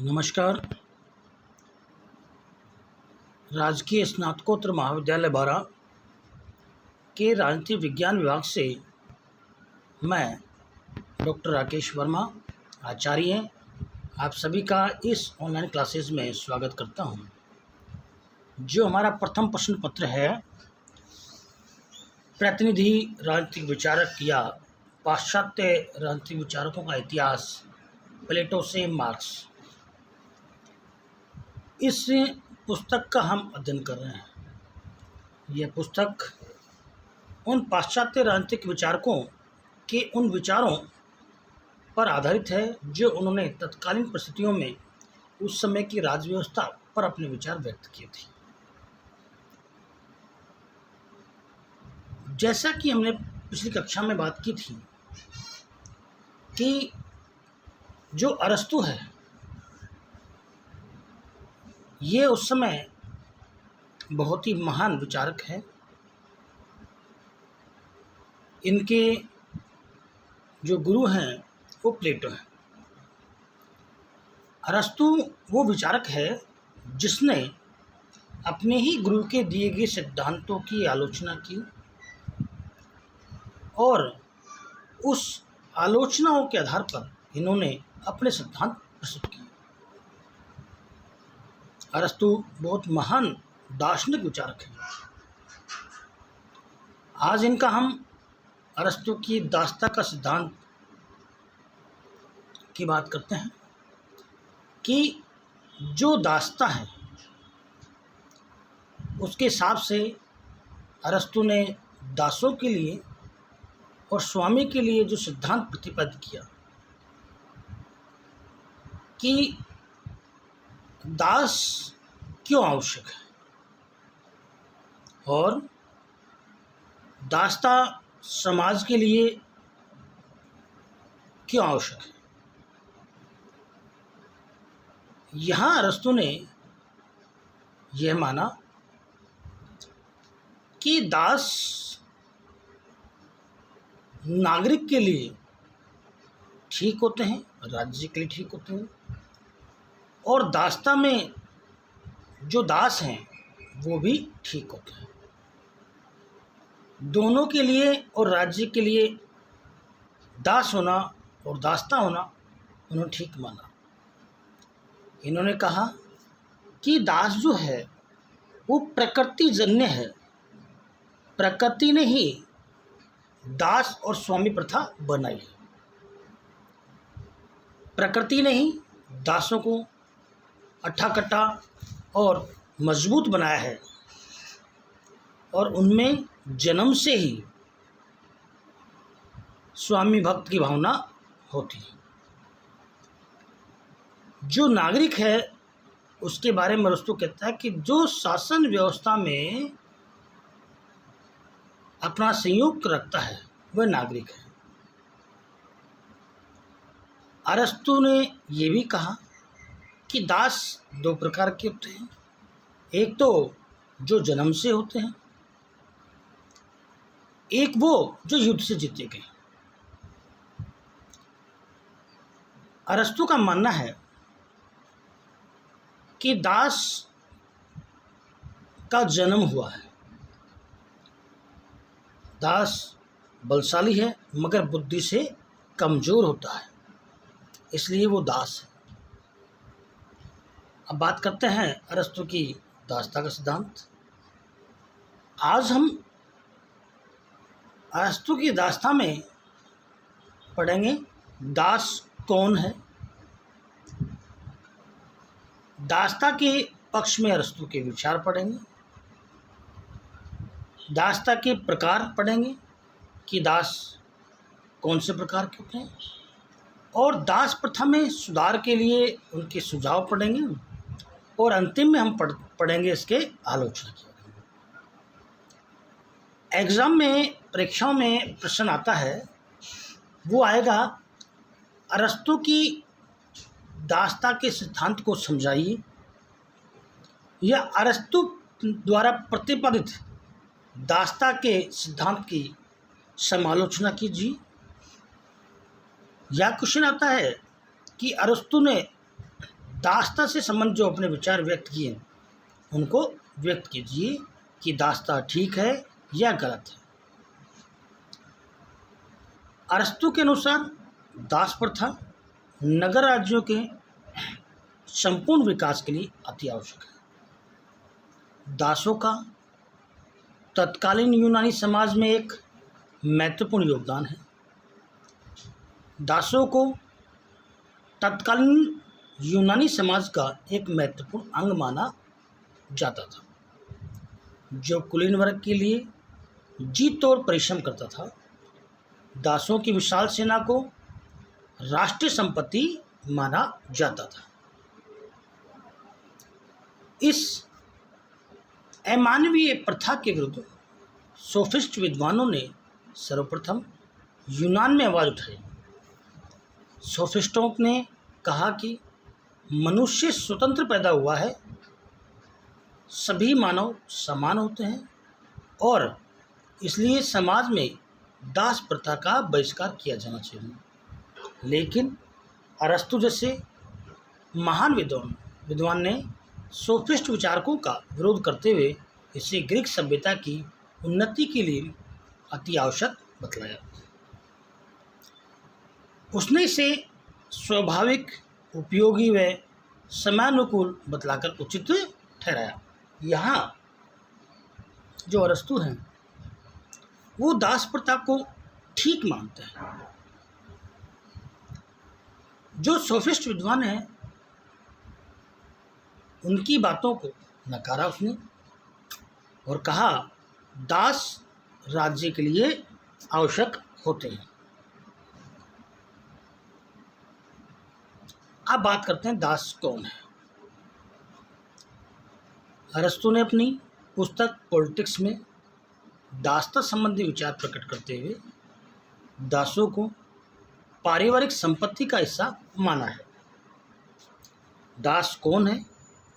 नमस्कार। राजकीय स्नातकोत्तर महाविद्यालय बारा के राजनीति विज्ञान विभाग से मैं डॉक्टर राकेश वर्मा आचार्य आप सभी का इस ऑनलाइन क्लासेस में स्वागत करता हूं। जो हमारा प्रथम प्रश्न पत्र है, प्रतिनिधि राजनीतिक विचारक या पाश्चात्य राजनीतिक विचारकों का इतिहास, प्लेटो से मार्क्स, इस पुस्तक का हम अध्ययन कर रहे हैं। यह पुस्तक उन पाश्चात्य राजनीतिक विचारकों के उन विचारों पर आधारित है जो उन्होंने तत्कालीन परिस्थितियों में उस समय की राज्य व्यवस्था पर अपने विचार व्यक्त किए थे। जैसा कि हमने पिछली कक्षा में बात की थी कि जो अरस्तु है, ये उस समय बहुत ही महान विचारक है। इनके जो गुरु हैं वो प्लेटो हैं। अरस्तु वो विचारक है जिसने अपने ही गुरु के दिए गए सिद्धांतों की आलोचना की और उस आलोचनाओं के आधार पर इन्होंने अपने सिद्धांत प्रस्तुत किए। अरस्तु बहुत महान दार्शनिक विचारक हैं। आज इनका हम अरस्तु की दास्ता का सिद्धांत की बात करते हैं कि जो दास्ता है उसके हिसाब से अरस्तु ने दासों के लिए और स्वामी के लिए जो सिद्धांत प्रतिपादित किया कि दास क्यों आवश्यक है और दास्ता समाज के लिए क्यों आवश्यक है। यहाँ अरस्तु ने यह माना कि दास नागरिक के लिए ठीक होते हैं, राज्य के लिए ठीक होते हैं, और दास्ता में जो दास हैं वो भी ठीक होते हैं। दोनों के लिए और राज्य के लिए दास होना और दास्ता होना उन्होंने ठीक माना। इन्होंने कहा कि दास जो है वो प्रकृति जन्य है। प्रकृति ने ही दास और स्वामी प्रथा बनाई है। प्रकृति ने ही दासों को अट्ठा-कट्टा और मजबूत बनाया है और उनमें जन्म से ही स्वामी भक्त की भावना होती है। जो नागरिक है उसके बारे में अरस्तु कहता है कि जो शासन व्यवस्था में अपना संयोग रखता है वह नागरिक है। अरस्तु ने यह भी कहा कि दास दो प्रकार के होते हैं। एक तो जो जन्म से होते हैं, एक वो जो युद्ध से जीते गए। अरस्तु का मानना है कि दास का जन्म हुआ है। दास बलशाली है मगर बुद्धि से कमजोर होता है, इसलिए वो दास है। अब बात करते हैं अरस्तु की दास्ता का सिद्धांत। आज हम अरस्तु की दास्ता में पढ़ेंगे दास कौन है। दास्ता के पक्ष में अरस्तु के विचार पढ़ेंगे। दास्ता के प्रकार पढ़ेंगे कि दास कौन से प्रकार के होते हैं, और दास प्रथा में सुधार के लिए उनके सुझाव पढ़ेंगे, और अंतिम में हम पढ़ेंगे इसके आलोचना की। एग्ज़ाम में, परीक्षाओं में प्रश्न आता है, वो आएगा अरस्तु की दास्ता के सिद्धांत को समझाइए या अरस्तु द्वारा प्रतिपादित दास्ता के सिद्धांत की समालोचना कीजिए। या क्वेश्चन आता है कि अरस्तु ने दासता से संबंध जो अपने विचार व्यक्त किए उनको व्यक्त कीजिए कि दासता ठीक है या गलत है। अरस्तु के अनुसार दास प्रथा नगर राज्यों के संपूर्ण विकास के लिए अति आवश्यक है। दासों का तत्कालीन यूनानी समाज में एक महत्वपूर्ण योगदान है। दासों को तत्कालीन यूनानी समाज का एक महत्वपूर्ण अंग माना जाता था, जो कुलीन वर्ग के लिए जी तोड़ परिश्रम करता था। दासों की विशाल सेना को राष्ट्रीय संपत्ति माना जाता था। इस अमानवीय प्रथा के विरुद्ध सोफिस्ट विद्वानों ने सर्वप्रथम यूनान में आवाज़ उठाई। सोफिस्टों ने कहा कि मनुष्य स्वतंत्र पैदा हुआ है, सभी मानव समान होते हैं और इसलिए समाज में दास प्रथा का बहिष्कार किया जाना चाहिए। लेकिन अरस्तु जैसे महान विद्वान ने सोफिस्ट विचारकों का विरोध करते हुए इसे ग्रीक सभ्यता की उन्नति के लिए अति आवश्यक बतलाया। उसने इसे स्वाभाविक, उपयोगी व समयानुकूल बतलाकर उचित ठहराया। यहाँ जो अरस्तु हैं वो दास प्रथा को ठीक मानते हैं। जो सोफिस्ट विद्वान हैं उनकी बातों को नकारा उसने और कहा दास राज्य के लिए आवश्यक होते हैं। अब बात करते हैं दास कौन है। अरस्तु ने अपनी पुस्तक पॉलिटिक्स में दासता संबंधी विचार प्रकट करते हुए दासों को पारिवारिक संपत्ति का हिस्सा माना है। दास कौन है,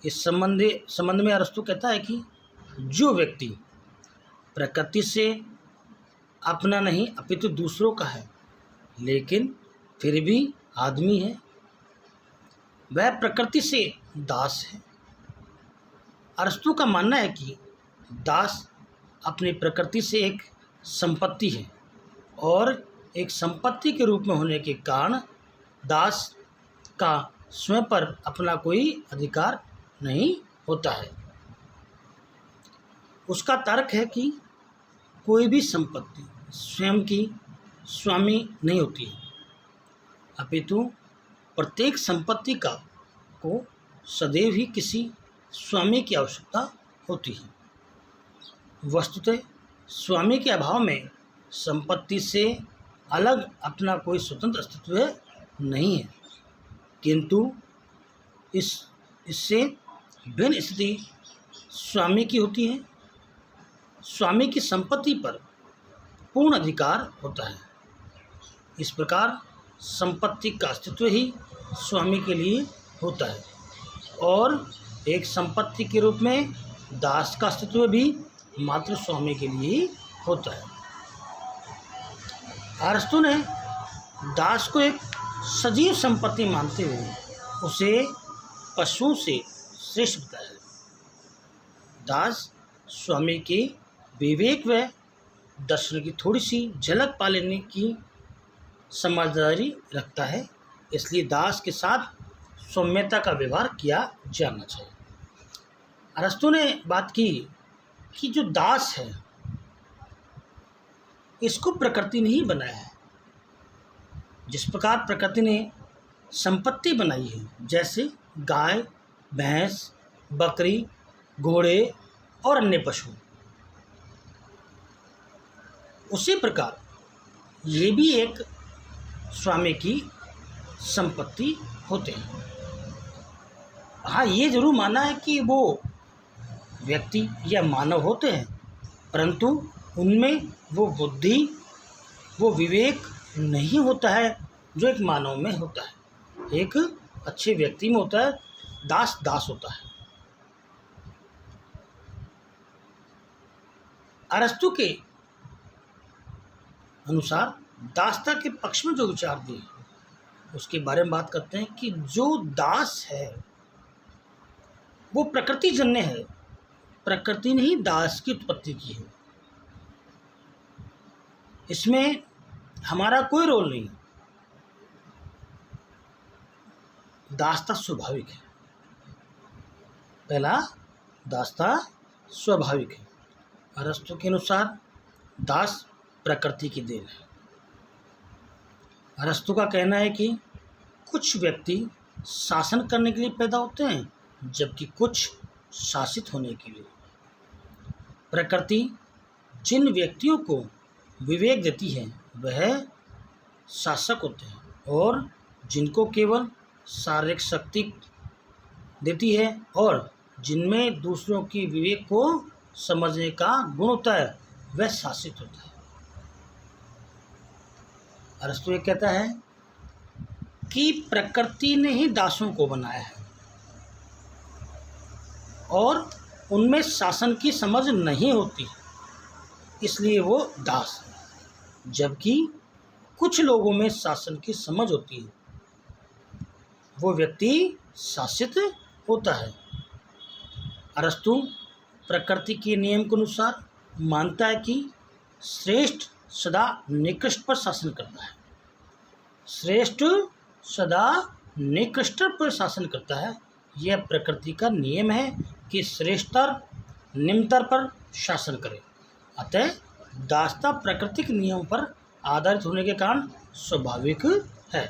इस संबंध में अरस्तु कहता है कि जो व्यक्ति प्रकृति से अपना नहीं अपितु दूसरों का है लेकिन फिर भी आदमी है, वह प्रकृति से दास है। अरस्तु का मानना है कि दास अपनी प्रकृति से एक संपत्ति है और एक संपत्ति के रूप में होने के कारण दास का स्वयं पर अपना कोई अधिकार नहीं होता है। उसका तर्क है कि कोई भी संपत्ति स्वयं की स्वामी नहीं होती है, अपितु प्रत्येक संपत्ति को सदैव ही किसी स्वामी की आवश्यकता होती है। वस्तुतः स्वामी के अभाव में संपत्ति से अलग अपना कोई स्वतंत्र अस्तित्व नहीं है, किंतु इससे भिन्न स्थिति स्वामी की होती है। स्वामी की संपत्ति पर पूर्ण अधिकार होता है। इस प्रकार संपत्ति का अस्तित्व ही स्वामी के लिए होता है और एक संपत्ति के रूप में दास का अस्तित्व भी मात्र स्वामी के लिए होता है। अरस्तु ने दास को एक सजीव संपत्ति मानते हुए उसे पशुओं से श्रेष्ठ बताया है। दास स्वामी के विवेक व दर्शन की थोड़ी सी झलक पा लेने की समझदारी रखता है, इसलिए दास के साथ सौम्यता का व्यवहार किया जाना चाहिए। अरस्तु ने बात की कि जो दास है इसको प्रकृति ने ही बनाया है। जिस प्रकार प्रकृति ने संपत्ति बनाई है, जैसे गाय, भैंस, बकरी, घोड़े और अन्य पशु, उसी प्रकार ये भी एक स्वामी की संपत्ति होते हैं। हाँ, ये जरूर माना है कि वो व्यक्ति या मानव होते हैं, परंतु उनमें वो बुद्धि, वो विवेक नहीं होता है जो एक मानव में होता है। एक अच्छे व्यक्ति में होता है, दास होता है। अरस्तु के अनुसार दासता के पक्ष में जो विचार दिए उसके बारे में बात करते हैं कि जो दास है वो प्रकृति जन्य है। प्रकृति ने ही दास की उत्पत्ति की है, इसमें हमारा कोई रोल नहीं। दासता स्वाभाविक है। पहला, दासता स्वाभाविक है। अरस्तु के अनुसार दास प्रकृति की देन है। अरस्तु का कहना है कि कुछ व्यक्ति शासन करने के लिए पैदा होते हैं, जबकि कुछ शासित होने के लिए। प्रकृति जिन व्यक्तियों को विवेक देती है वह शासक होते हैं, और जिनको केवल शारीरिक शक्ति देती है और जिनमें दूसरों की विवेक को समझने का गुण होता है वह शासित होता है। अरस्तु ये कहता है कि प्रकृति ने ही दासों को बनाया है और उनमें शासन की समझ नहीं होती, इसलिए वो दास है। जबकि कुछ लोगों में शासन की समझ होती है, वो व्यक्ति शासित होता है। अरस्तु प्रकृति के नियम के अनुसार मानता है कि श्रेष्ठ सदा निकृष्ट पर शासन करता है। श्रेष्ठ सदा निकृष्ट पर शासन करता है। यह प्रकृति का नियम है कि श्रेष्ठतर निम्नतर पर शासन करे। अतः दासता प्राकृतिक नियमों पर आधारित होने के कारण स्वाभाविक है।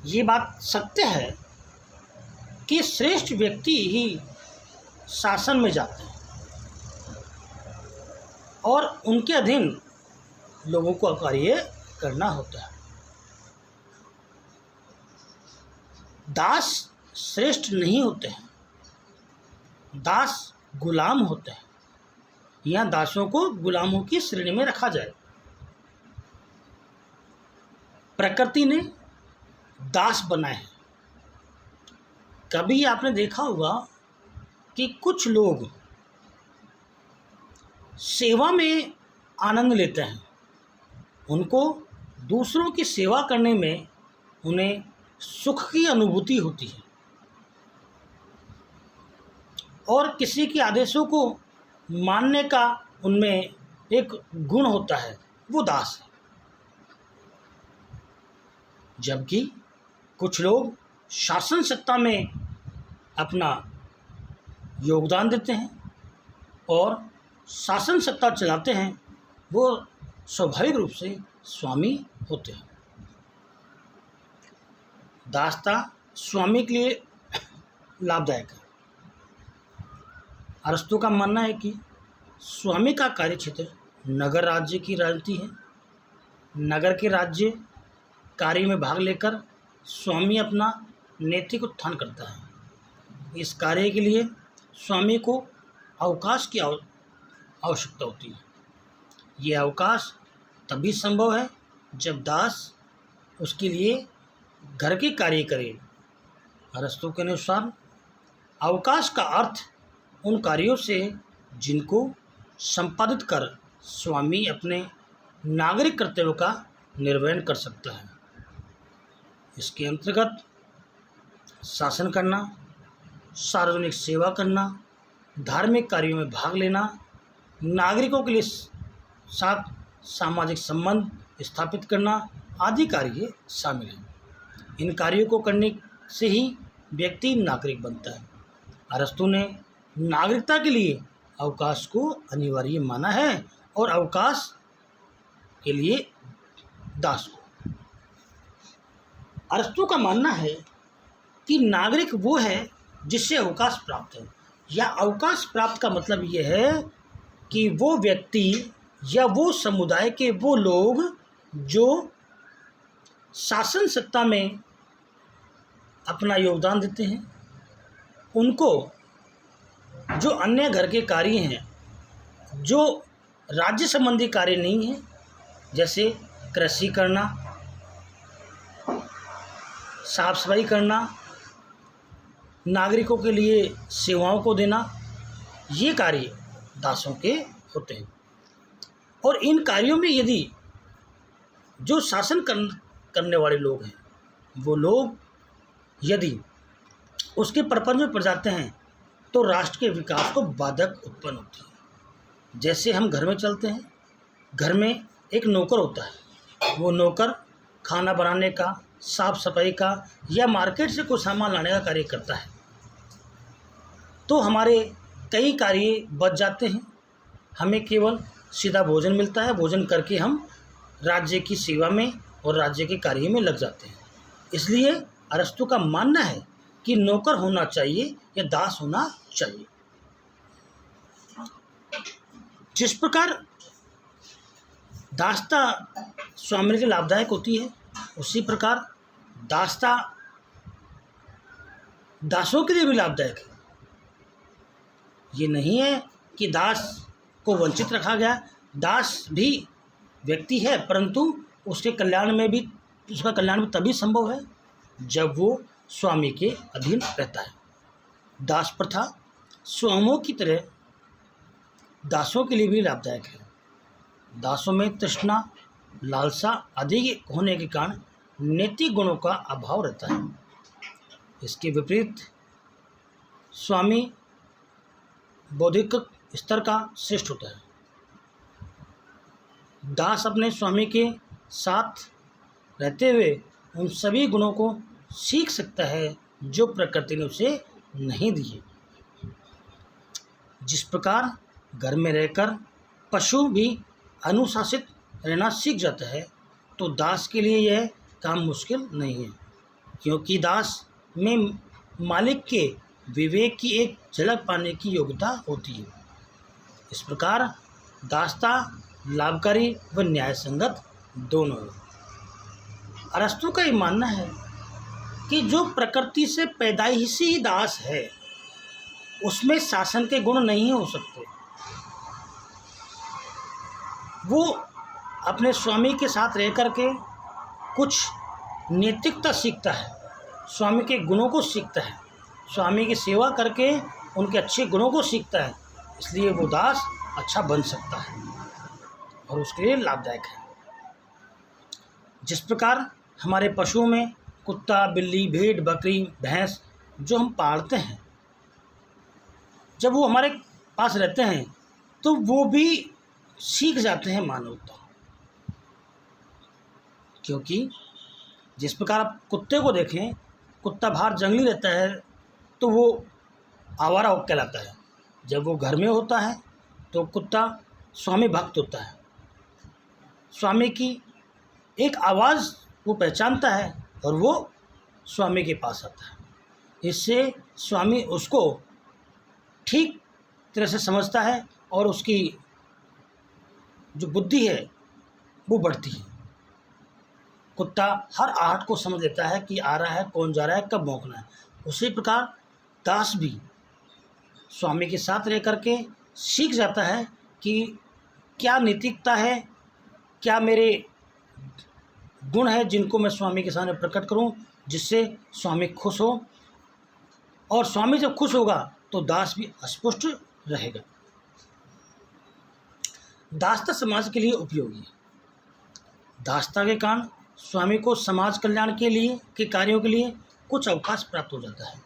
ये बात सत्य है कि श्रेष्ठ व्यक्ति ही शासन में जाते हैं और उनके अधीन लोगों को कार्य करना होता है। दास श्रेष्ठ नहीं होते हैं, दास गुलाम होते हैं। यहाँ दासों को गुलामों की श्रेणी में रखा जाए। प्रकृति ने दास बनाए हैं। कभी आपने देखा होगा कि कुछ लोग सेवा में आनंद लेते हैं, उनको दूसरों की सेवा करने में उन्हें सुख की अनुभूति होती है और किसी के आदेशों को मानने का उनमें एक गुण होता है, वो दास है। जबकि कुछ लोग शासन सत्ता में अपना योगदान देते हैं और शासन सत्ता चलाते हैं, वो स्वाभाविक रूप से स्वामी होते हैं। दासता स्वामी के लिए लाभदायक है। अरस्तु का मानना है कि स्वामी का कार्यक्षेत्र नगर राज्य की राजनीति है। नगर के राज्य कार्य में भाग लेकर स्वामी अपना नैतिक उत्थान करता है। इस कार्य के लिए स्वामी को अवकाश की आवश्यकता होती है। यह अवकाश तभी संभव है जब दास उसके लिए घर के कार्य करे। अरस्तु के अनुसार अवकाश का अर्थ उन कार्यों से जिनको संपादित कर स्वामी अपने नागरिक कर्तव्यों का निर्वहन कर सकता है। इसके अंतर्गत शासन करना, सार्वजनिक सेवा करना, धार्मिक कार्यों में भाग लेना, नागरिकों के लिए साथ सामाजिक संबंध स्थापित करना आदि कार्य शामिल हैं। इन कार्यों को करने से ही व्यक्ति नागरिक बनता है। अरस्तु ने नागरिकता के लिए अवकाश को अनिवार्य माना है और अवकाश के लिए दास को। अरस्तु का मानना है कि नागरिक वो है जिससे अवकाश प्राप्त है, या अवकाश प्राप्त का मतलब यह है कि वो व्यक्ति या वो समुदाय के वो लोग जो शासन सत्ता में अपना योगदान देते हैं, उनको जो अन्य घर के कार्य हैं, जो राज्य संबंधी कार्य नहीं हैं, जैसे कृषि करना, साफ सफाई करना, नागरिकों के लिए सेवाओं को देना, ये कार्य दासों के होते हैं। और इन कार्यों में यदि जो शासन करने वाले लोग हैं, वो लोग यदि उसके प्रपंच में पड़ जाते हैं तो राष्ट्र के विकास को बाधक उत्पन्न होती है। जैसे हम घर में चलते हैं, घर में एक नौकर होता है, वो नौकर खाना बनाने का, साफ सफाई का या मार्केट से कुछ सामान लाने का कार्य करता है, तो हमारे कई कार्य बच जाते हैं। हमें केवल सीधा भोजन मिलता है, भोजन करके हम राज्य की सेवा में और राज्य के कार्य में लग जाते हैं। इसलिए अरस्तु का मानना है कि नौकर होना चाहिए या दास होना चाहिए। जिस प्रकार दासता स्वामी के लिए लाभदायक होती है, उसी प्रकार दासता दासों के लिए भी लाभदायक है। ये नहीं है कि दास को वंचित रखा गया। दास भी व्यक्ति है, परंतु उसके कल्याण में भी उसका कल्याण भी तभी संभव है जब वो स्वामी के अधीन रहता है। दास प्रथा स्वामियों की तरह दासों के लिए भी लाभदायक है। दासों में तृष्णा, लालसा आदि होने के कारण नैतिक गुणों का अभाव रहता है। इसके विपरीत स्वामी बौद्धिक स्तर का श्रेष्ठ होता है। दास अपने स्वामी के साथ रहते हुए उन सभी गुणों को सीख सकता है जो प्रकृति ने उसे नहीं दिए। जिस प्रकार घर में रहकर पशु भी अनुशासित रहना सीख जाता है, तो दास के लिए यह काम मुश्किल नहीं है, क्योंकि दास में मालिक के विवेक की एक झलक पाने की योग्यता होती है। इस प्रकार दासता लाभकारी व न्यायसंगत दोनों है। अरस्तु का ये मानना है कि जो प्रकृति से पैदाइशी ही दास है, उसमें शासन के गुण नहीं हो सकते। वो अपने स्वामी के साथ रह कर के कुछ नैतिकता सीखता है, स्वामी के गुणों को सीखता है, स्वामी की सेवा करके उनके अच्छे गुणों को सीखता है। इसलिए वो दास अच्छा बन सकता है और उसके लिए लाभदायक है। जिस प्रकार हमारे पशुओं में कुत्ता, बिल्ली, भेड़, बकरी, भैंस जो हम पालते हैं, जब वो हमारे पास रहते हैं तो वो भी सीख जाते हैं मानवता। क्योंकि जिस प्रकार आप कुत्ते को देखें, कुत्ता बाहर जंगली रहता है तो वो आवारा कहलाता है। जब वो घर में होता है तो कुत्ता स्वामी भक्त होता है, स्वामी की एक आवाज़ वो पहचानता है और वो स्वामी के पास आता है। इससे स्वामी उसको ठीक तरह से समझता है और उसकी जो बुद्धि है वो बढ़ती है। कुत्ता हर आहट को समझ लेता है कि आ रहा है, कौन जा रहा है, कब भौंकना है। उसी प्रकार दास भी स्वामी के साथ रह करके सीख जाता है कि क्या नैतिकता है, क्या मेरे गुण है जिनको मैं स्वामी के सामने प्रकट करूं, जिससे स्वामी खुश हो। और स्वामी जब खुश होगा तो दास भी अस्पष्ट रहेगा। दासता समाज के लिए उपयोगी है। दासता के कारण स्वामी को समाज कल्याण के लिए के कार्यों के लिए कुछ अवकाश प्राप्त हो जाता है।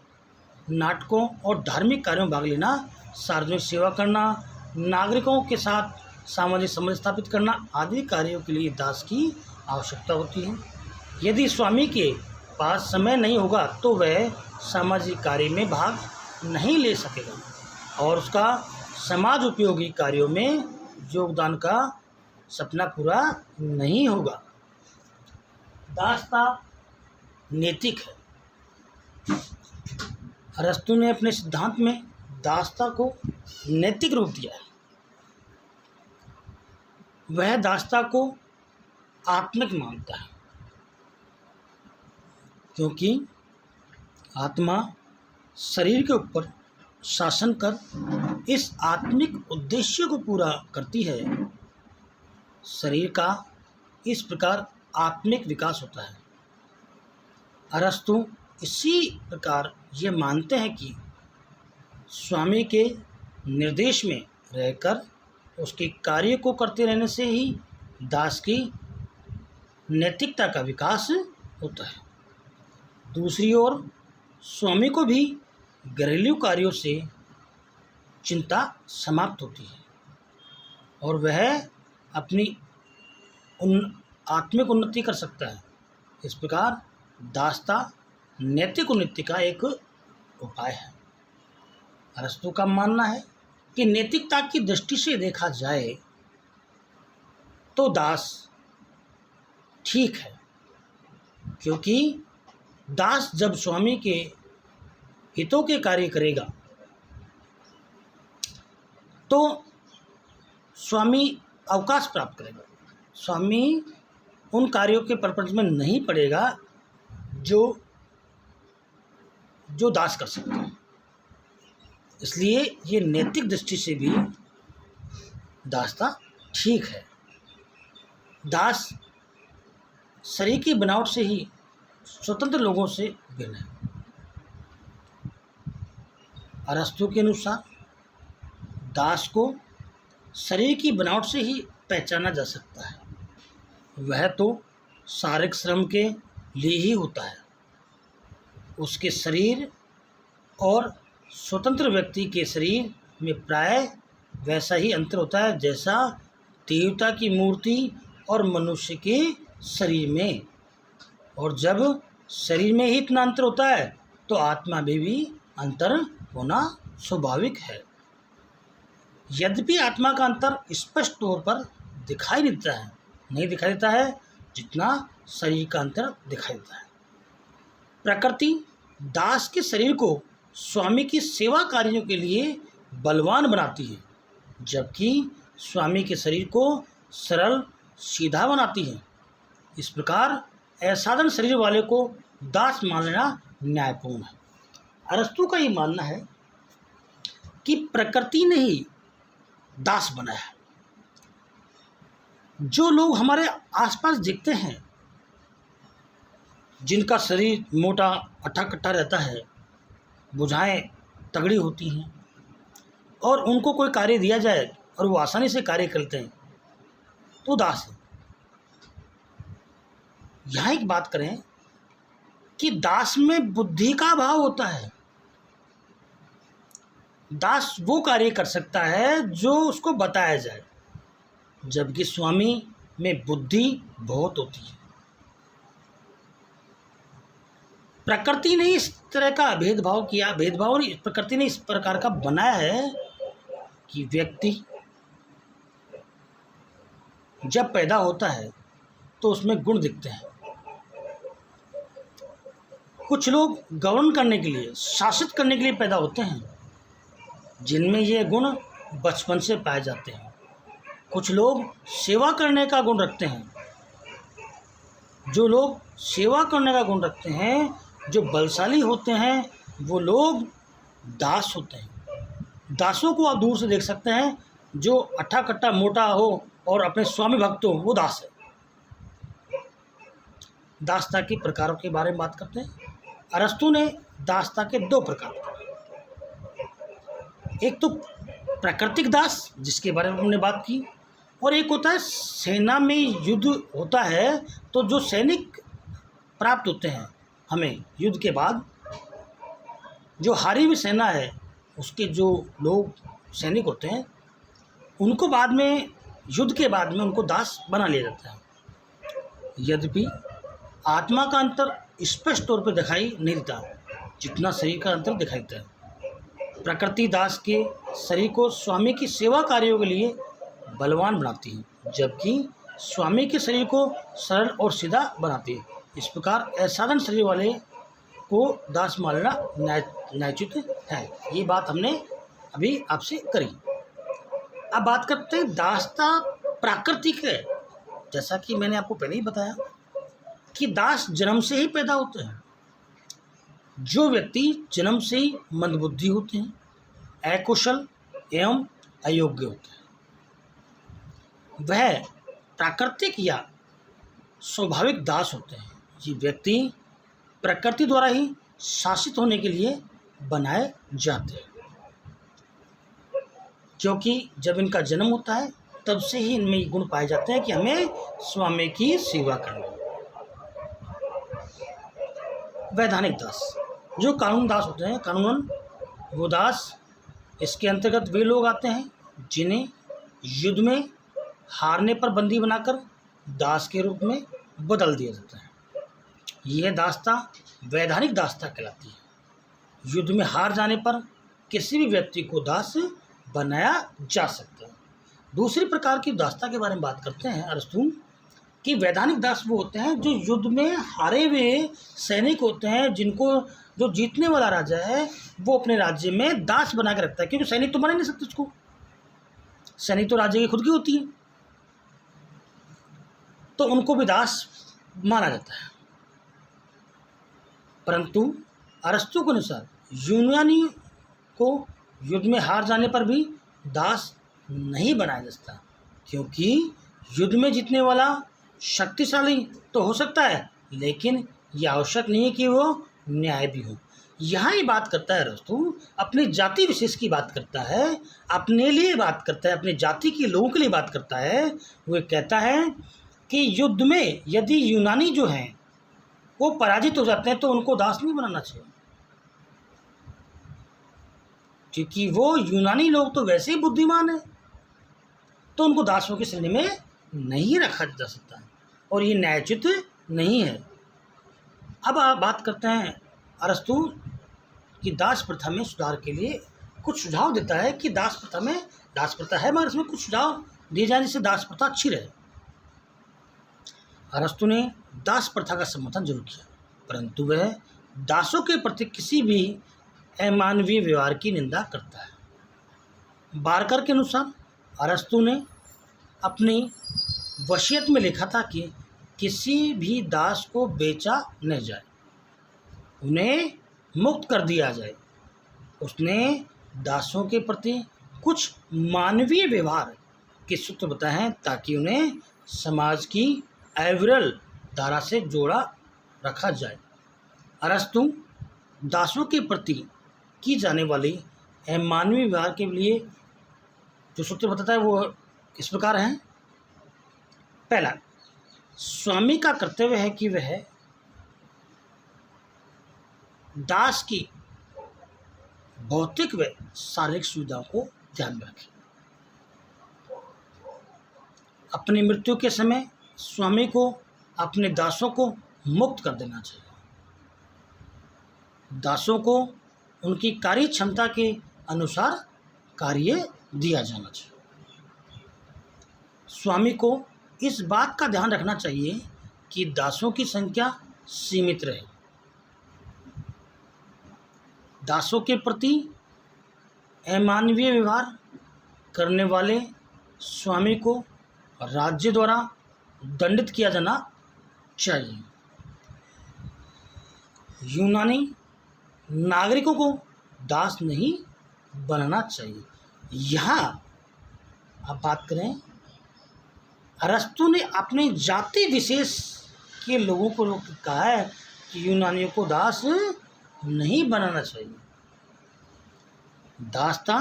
नाटकों और धार्मिक कार्यों में भाग लेना, सार्वजनिक सेवा करना, नागरिकों के साथ सामाजिक संबंध स्थापित करना आदि कार्यों के लिए दास की आवश्यकता होती है। यदि स्वामी के पास समय नहीं होगा तो वह सामाजिक कार्य में भाग नहीं ले सकेगा और उसका समाज उपयोगी कार्यों में योगदान का सपना पूरा नहीं होगा। दासता नैतिक है। अरस्तु ने अपने सिद्धांत में दासता को नैतिक रूप दिया है। वह दासता को आत्मिक मानता है, क्योंकि आत्मा शरीर के ऊपर शासन कर इस आत्मिक उद्देश्य को पूरा करती है। शरीर का इस प्रकार आत्मिक विकास होता है। अरस्तु इसी प्रकार ये मानते हैं कि स्वामी के निर्देश में रहकर उसके कार्य को करते रहने से ही दास की नैतिकता का विकास होता है। दूसरी ओर स्वामी को भी घरेलू कार्यों से चिंता समाप्त होती है और वह अपनी आत्मिक उन्नति कर सकता है। इस प्रकार दासता नैतिक उन्नति का एक उपाय है। अरस्तु का मानना है कि नैतिकता की दृष्टि से देखा जाए तो दास ठीक है, क्योंकि दास जब स्वामी के हितों के कार्य करेगा तो स्वामी अवकाश प्राप्त करेगा। स्वामी उन कार्यों के प्रपंच में नहीं पड़ेगा जो दास कर सकता है। इसलिए ये नैतिक दृष्टि से भी दासता ठीक है। दास शरीर की बनावट से ही स्वतंत्र लोगों से भिन्न है। अरस्तु के अनुसार दास को शरीर की बनावट से ही पहचाना जा सकता है। वह तो शारीरिक श्रम के लिए ही होता है। उसके शरीर और स्वतंत्र व्यक्ति के शरीर में प्राय वैसा ही अंतर होता है जैसा देवता की मूर्ति और मनुष्य के शरीर में। और जब शरीर में ही इतना अंतर होता है तो आत्मा में भी अंतर होना स्वाभाविक है। यद्यपि आत्मा का अंतर स्पष्ट तौर पर नहीं दिखाई देता है जितना शरीर का अंतर दिखाई देता है। प्रकृति दास के शरीर को स्वामी की सेवा कार्यों के लिए बलवान बनाती है, जबकि स्वामी के शरीर को सरल सीधा बनाती है। इस प्रकार असाधारण शरीर वाले को दास मान लेना न्यायपूर्ण है। अरस्तु का ये मानना है कि प्रकृति ने ही दास बनाया है। जो लोग हमारे आसपास दिखते हैं, जिनका शरीर मोटा अट्ठा कट्ठा रहता है, भुजाएं तगड़ी होती हैं और उनको कोई कार्य दिया जाए और वो आसानी से कार्य करते हैं, तो दास है। यहाँ एक बात करें कि दास में बुद्धि का अभाव होता है। दास वो कार्य कर सकता है जो उसको बताया जाए, जबकि स्वामी में बुद्धि बहुत होती है। प्रकृति ने इस तरह का भेदभाव और प्रकृति ने इस प्रकार का बनाया है कि व्यक्ति जब पैदा होता है तो उसमें गुण दिखते हैं। कुछ लोग गवर्न करने के लिए, शासित करने के लिए पैदा होते हैं, जिनमें ये गुण बचपन से पाए जाते हैं। कुछ लोग सेवा करने का गुण रखते हैं। जो लोग सेवा करने का गुण रखते हैं, जो बलशाली होते हैं, वो लोग दास होते हैं। दासों को आप दूर से देख सकते हैं, जो अट्ठा कट्ठा मोटा हो और अपने स्वामी भक्त हो, वो दास है। दासता के प्रकारों के बारे में बात करते हैं। अरस्तु ने दासता के दो प्रकार बताए। एक तो प्राकृतिक दास, जिसके बारे में हमने बात की, और एक होता है सेना में युद्ध होता है तो जो सैनिक प्राप्त होते हैं हमें युद्ध के बाद, जो हारी हुई सेना है उसके जो लोग सैनिक होते हैं, उनको बाद में युद्ध के बाद में उनको दास बना लिया जाता है। यद्यपि आत्मा का अंतर स्पष्ट तौर पर दिखाई नहीं देता जितना शरीर का अंतर दिखाई देता है। प्रकृति दास के शरीर को स्वामी की सेवा कार्यों के लिए बलवान बनाती है, जबकि स्वामी के शरीर को सरल और सीधा बनाती है। इस प्रकार असाधारण शरीर वाले को दास मान लेना न्यायोचित है। ये बात हमने अभी आपसे करी। अब बात करते हैं दासता प्राकृतिक है। जैसा कि मैंने आपको पहले ही बताया कि दास जन्म से ही पैदा होते हैं। जो व्यक्ति जन्म से ही मंदबुद्धि होते हैं, अकुशल एवं अयोग्य होते हैं, वह प्राकृतिक या स्वाभाविक दास होते हैं। ये व्यक्ति प्रकृति द्वारा ही शासित होने के लिए बनाए जाते हैं, क्योंकि जब इनका जन्म होता है तब से ही इनमें ये गुण पाए जाते हैं कि हमें स्वामी की सेवा करनी है। वैधानिक दास, जो कानून दास होते हैं, कानूनन वो दास इसके अंतर्गत वे लोग आते हैं जिन्हें युद्ध में हारने पर बंदी बनाकर दास के रूप में बदल दिया जाता है। यह दासता वैधानिक दासता कहलाती है। युद्ध में हार जाने पर किसी भी व्यक्ति को दास बनाया जा सकता है। दूसरी प्रकार की दासता के बारे में बात करते हैं अरस्तु कि वैधानिक दास वो होते हैं जो युद्ध में हारे हुए सैनिक होते हैं, जिनको जो जीतने वाला राजा है वो अपने राज्य में दास बना के रखता है, क्योंकि सैनिक तो बना नहीं सकते उसको, सैनिक तो राज्य की खुद की होती है, तो उनको भी दास माना जाता है। परंतु अरस्तु के अनुसार यूनानी को युद्ध में हार जाने पर भी दास नहीं बनाया जा सकता, क्योंकि युद्ध में जीतने वाला शक्तिशाली तो हो सकता है, लेकिन यह आवश्यक नहीं है कि वो न्याय भी हो। यहाँ ये बात करता है अरस्तु, अपनी जाति विशेष की बात करता है, अपने लिए बात करता है, अपनी जाति के लोगों के लिए बात करता है। वो कहता है कि युद्ध में यदि यूनानी जो हैं वो पराजित हो जाते हैं तो उनको दास नहीं बनाना चाहिए, क्योंकि वो यूनानी लोग तो वैसे ही बुद्धिमान हैं, तो उनको दासों की श्रेणी में नहीं रखा जा सकता है और ये न्यायोचित नहीं है। अब आप बात करते हैं अरस्तु कि दास प्रथा में सुधार के लिए कुछ सुझाव देता है कि दास प्रथा है मगर इसमें कुछ सुझाव दिए जाए जिससे दास प्रथा अच्छी रहे। अरस्तु ने दास प्रथा का समर्थन जरूर किया, परंतु वह दासों के प्रति किसी भी अमानवीय व्यवहार की निंदा करता है। बारकर के अनुसार अरस्तु ने अपनी वसीयत में लिखा था कि किसी भी दास को बेचा न जाए, उन्हें मुक्त कर दिया जाए। उसने दासों के प्रति कुछ मानवीय व्यवहार के सूत्र बताए हैं ताकि उन्हें समाज की अविरल धारा से जोड़ा रखा जाए। अरस्तु दासों के प्रति की जाने वाली मानवीय व्यवहार के लिए जो सूत्र बताता है वो इस प्रकार हैं। पहला, स्वामी का कर्तव्य है कि वह दास की भौतिक व शारीरिक सुविधाओं को ध्यान में रखे। अपनी मृत्यु के समय स्वामी को अपने दासों को मुक्त कर देना चाहिए। दासों को उनकी कार्य क्षमता के अनुसार कार्य दिया जाना चाहिए। स्वामी को इस बात का ध्यान रखना चाहिए कि दासों की संख्या सीमित रहे। दासों के प्रति अमानवीय व्यवहार करने वाले स्वामी को राज्य द्वारा दंडित किया जाना चाहिए। यूनानी नागरिकों को दास नहीं बनाना चाहिए। यहाँ आप बात करें, अरस्तु ने अपने जाति विशेष के लोगों को कहा है कि यूनानियों को दास नहीं बनाना चाहिए। दासता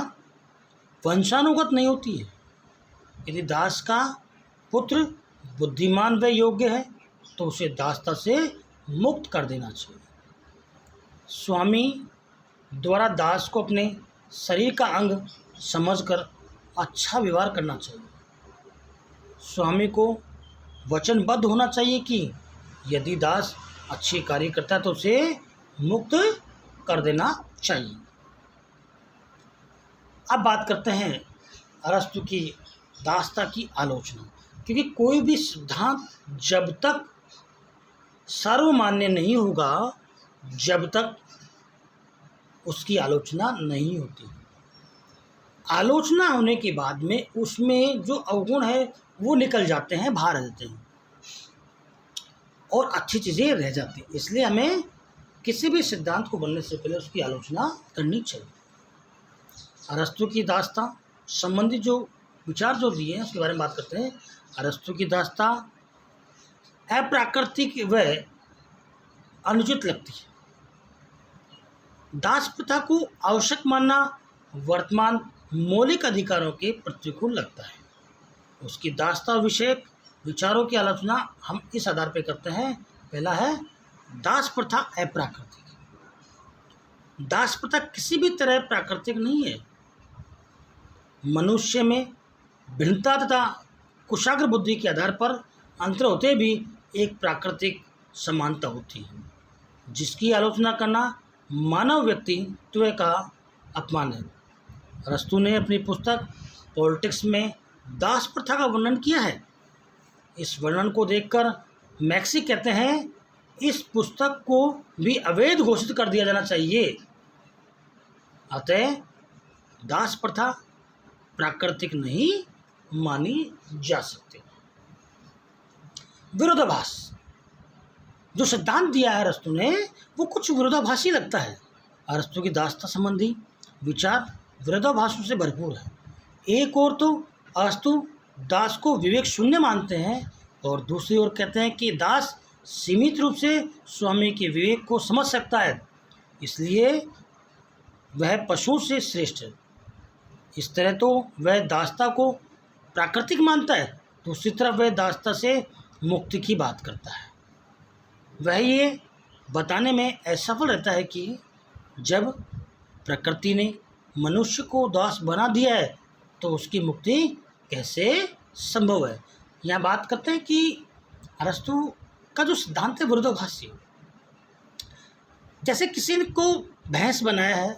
वंशानुगत नहीं होती है। यदि दास का पुत्र बुद्धिमान व योग्य है तो उसे दासता से मुक्त कर देना चाहिए। स्वामी द्वारा दास को अपने शरीर का अंग समझकर अच्छा व्यवहार करना चाहिए। स्वामी को वचनबद्ध होना चाहिए कि यदि दास अच्छी कार्य करता है तो उसे मुक्त कर देना चाहिए। अब बात करते हैं अरस्तु की दासता की आलोचना, क्योंकि कोई भी सिद्धांत जब तक सर्वमान्य नहीं होगा जब तक उसकी आलोचना नहीं होती। आलोचना होने के बाद में उसमें जो अवगुण है वो निकल जाते हैं, बाहर आ जाते हैं और अच्छी चीज़ें रह जाती हैं। इसलिए हमें किसी भी सिद्धांत को बनने से पहले उसकी आलोचना करनी चाहिए। अरस्तु की दासता संबंधी जो विचार जो दिए हैं उसके बारे में बात करते हैं। अरस्तु की दासता अप्राकृतिक व अनुचित लगती है। दास प्रथा को आवश्यक मानना वर्तमान मौलिक अधिकारों के प्रतिकूल लगता है। उसकी दासता विषयक विचारों की आलोचना हम इस आधार पर करते हैं। पहला है, दास प्रथा अप्राकृतिक। दास प्रथा किसी भी तरह प्राकृतिक नहीं है। मनुष्य में भिन्नता तथा कुशाग्र बुद्धि के आधार पर अंतर होते भी एक प्राकृतिक समानता होती है, जिसकी आलोचना करना मानव व्यक्तित्व का अपमान है। अरस्तु ने अपनी पुस्तक पॉलिटिक्स में दास प्रथा का वर्णन किया है। इस वर्णन को देखकर मैक्सी कहते हैं, इस पुस्तक को भी अवैध घोषित कर दिया जाना चाहिए। अतः दास प्रथा प्राकृतिक नहीं मानी जा सकती। विरोधाभास, जो सिद्धांत दिया है अरस्तु ने, वो कुछ विरोधाभासी लगता है। अरस्तु की दासता संबंधी विचार विरोधाभासों से भरपूर है। एक ओर तो अरस्तु दास को विवेक शून्य मानते हैं और दूसरी ओर कहते हैं कि दास सीमित रूप से स्वामी के विवेक को समझ सकता है, इसलिए वह पशु से श्रेष्ठ है। इस तरह तो वह दासता को प्राकृतिक मानता है, दूसरी तरफ वह दासता से मुक्ति की बात करता है। वह ये बताने में असफल रहता है कि जब प्रकृति ने मनुष्य को दास बना दिया है तो उसकी मुक्ति कैसे संभव है। यहाँ बात करते हैं कि अरस्तु का जो सिद्धांत है विरोधाभासी है। जैसे किसी को भैंस बनाया है,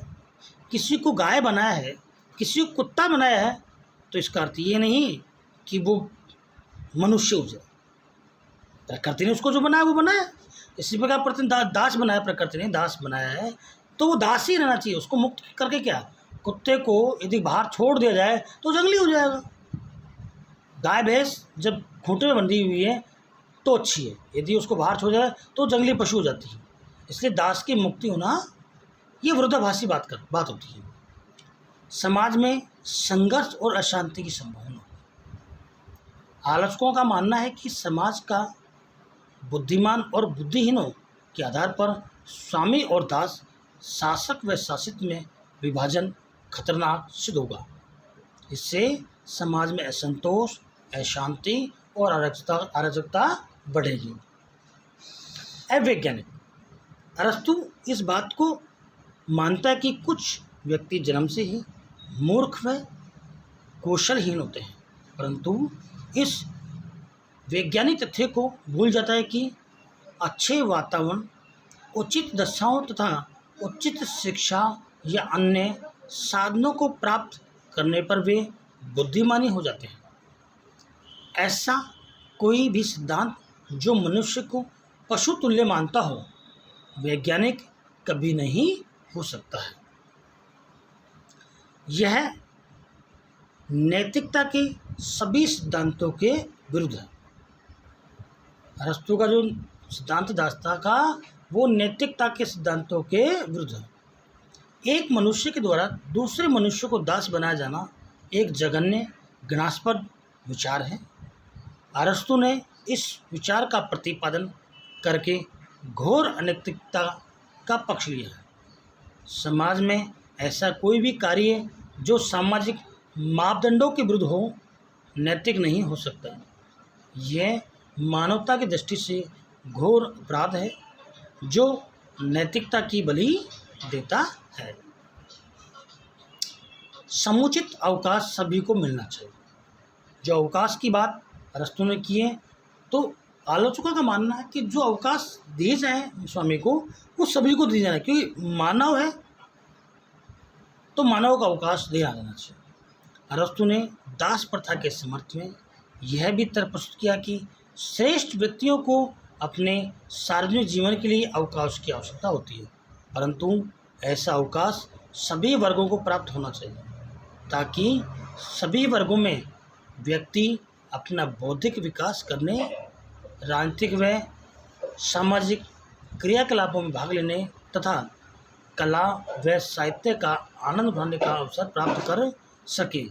किसी को गाय बनाया है, किसी को कुत्ता बनाया है, तो इसका अर्थ ये नहीं कि वो मनुष्य हो जाए। प्रकृति ने उसको जो बनाया वो बनाया। इसी प्रकार प्रति दास बनाया, प्रकृति ने दास बनाया है तो वो दास ही रहना चाहिए। उसको मुक्त करके क्या, कुत्ते को यदि बाहर छोड़ दिया जाए तो जंगली हो जाएगा। गाय भैंस जब खूंटे में बंधी हुई है तो अच्छी है, यदि उसको बाहर छोड़ जाए तो जंगली पशु हो जाती है। इसलिए दास की मुक्ति होना ये विरोधाभासी बात होती है। समाज में संघर्ष और अशांति की संभावना। आलोचकों का मानना है कि समाज का बुद्धिमान और बुद्धिहीनों के आधार पर स्वामी और दास, शासक व शासित में विभाजन खतरनाक सिद्ध होगा। इससे समाज में असंतोष, अशांति और अराजकता बढ़ेगी। अवैज्ञानिक, अरस्तु इस बात को मानता है कि कुछ व्यक्ति जन्म से ही मूर्ख व कौशलहीन होते हैं, परंतु इस वैज्ञानिक तथ्य को भूल जाता है कि अच्छे वातावरण, उचित दशाओं तथा उचित शिक्षा या अन्य साधनों को प्राप्त करने पर वे बुद्धिमानी हो जाते हैं। ऐसा कोई भी सिद्धांत जो मनुष्य को पशु तुल्य मानता हो, वैज्ञानिक कभी नहीं हो सकता है। यह नैतिकता के सभी सिद्धांतों के विरुद्ध है। अरस्तु का जो सिद्धांत दासता का, वो नैतिकता के सिद्धांतों के विरुद्ध है। एक मनुष्य के द्वारा दूसरे मनुष्य को दास बनाया जाना एक जघन्य घृणास्पद विचार है। अरस्तु ने इस विचार का प्रतिपादन करके घोर अनैतिकता का पक्ष लिया है। समाज में ऐसा कोई भी कार्य जो सामाजिक मापदंडों के विरुद्ध हो, नैतिक नहीं हो सकता। यह मानवता की दृष्टि से घोर अपराध है जो नैतिकता की बलि देता है। समुचित अवकाश सभी को मिलना चाहिए। जो अवकाश की बात अरस्तु ने की है, तो आलोचकों का मानना है कि जो अवकाश दिए जाए स्वामी को, वो सभी को दिया जाना है, क्योंकि मानव है तो मानव का अवकाश दिया जाना चाहिए। अरस्तु ने दास प्रथा के समर्थन में यह भी तर्क प्रस्तुत किया कि श्रेष्ठ व्यक्तियों को अपने सार्वजनिक जीवन के लिए अवकाश की आवश्यकता होती है, परंतु ऐसा अवकाश सभी वर्गों को प्राप्त होना चाहिए ताकि सभी वर्गों में व्यक्ति अपना बौद्धिक विकास करने, राजनीतिक व सामाजिक क्रियाकलापों में भाग लेने तथा कला व साहित्य का आनंद उठाने का अवसर प्राप्त कर सके।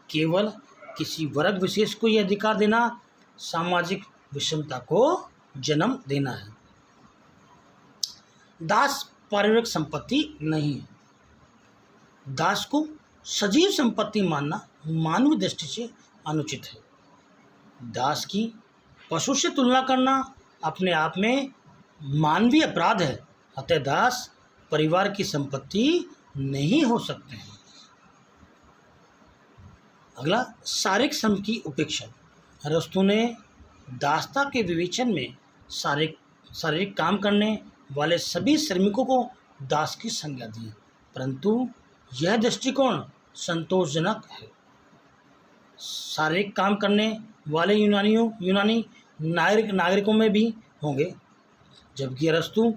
केवल किसी वर्ग विशेष को यह अधिकार देना सामाजिक विषमता को जन्म देना है। दास पारिवारिक संपत्ति नहीं है। दास को सजीव संपत्ति मानना मानवीय दृष्टि से अनुचित है। दास की पशु से तुलना करना अपने आप में मानवीय अपराध है। अतः दास परिवार की संपत्ति नहीं हो सकते हैं। अगला, शारीरिक श्रम की उपेक्षा। अरस्तु ने दासता के विवेचन में शारीरिक काम करने वाले सभी श्रमिकों को दास की संज्ञा दी, परंतु यह दृष्टिकोण संतोषजनक है। शारीरिक काम करने वाले यूनानी नागरिकों में भी होंगे, जबकि अरस्तु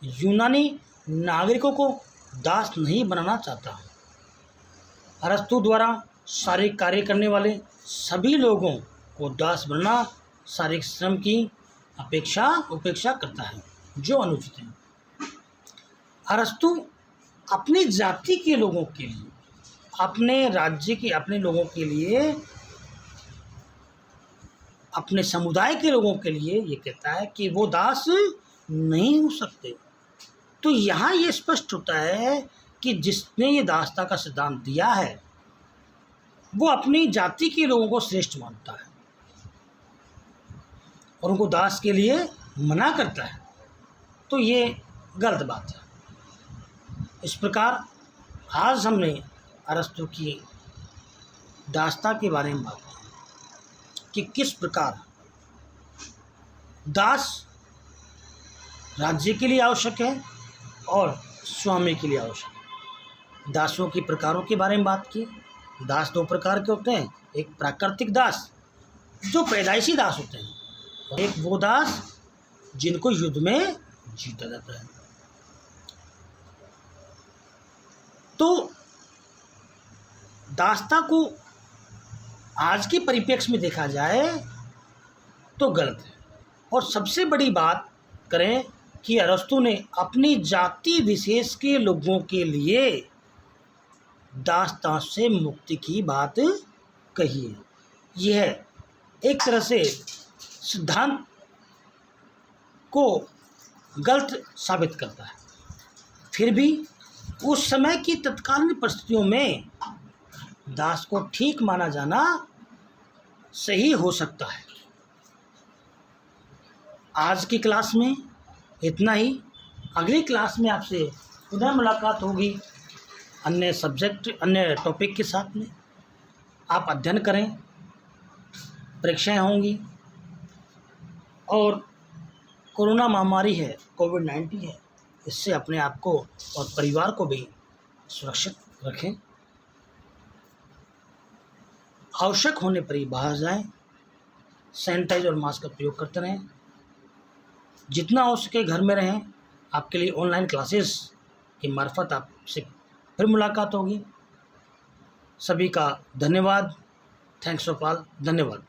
यूनानी नागरिकों को दास नहीं बनाना चाहता। अरस्तु द्वारा शारीरिक कार्य करने वाले सभी लोगों को दास बनना शारीरिक श्रम की उपेक्षा करता है, जो अनुचित है। अरस्तु अपनी जाति के लोगों के लिए, अपने राज्य के अपने लोगों के लिए, अपने समुदाय के लोगों के लिए ये कहता है कि वो दास नहीं हो सकते। तो यहाँ ये स्पष्ट होता है कि जिसने ये दासता का सिद्धांत दिया है वो अपनी जाति के लोगों को श्रेष्ठ मानता है और उनको दास के लिए मना करता है। तो ये गलत बात है। इस प्रकार आज हमने अरस्तु की दासता के बारे में बात की कि किस प्रकार दास राज्य के लिए आवश्यक है और स्वामी के लिए आवश्यक है। दासों के प्रकारों के बारे में बात की। दास दो प्रकार के होते हैं, एक प्राकृतिक दास जो पैदाइशी दास होते हैं, और एक वो दास जिनको युद्ध में जीता जाता है। तो दासता को आज के परिप्रेक्ष्य में देखा जाए तो गलत है। और सबसे बड़ी बात करें कि अरस्तु ने अपनी जाति विशेष के लोगों के लिए दासता से मुक्ति की बात कही है। यह एक तरह से सिद्धांत को गलत साबित करता है। फिर भी उस समय की तत्कालीन परिस्थितियों में दास को ठीक माना जाना सही हो सकता है। आज की क्लास में इतना ही। अगली क्लास में आपसे पुनः मुलाकात होगी अन्य टॉपिक के साथ में। आप अध्ययन करें, परीक्षाएं होंगी और कोरोना महामारी है, कोविड-19 है, इससे अपने आप को और परिवार को भी सुरक्षित रखें। आवश्यक होने पर ही बाहर जाएं, सैनिटाइज और मास्क का प्रयोग करते रहें। जितना हो सके घर में रहें। आपके लिए ऑनलाइन क्लासेस के मार्फत आपसे फिर मुलाकात होगी। सभी का धन्यवाद। Thanks of all. धन्यवाद।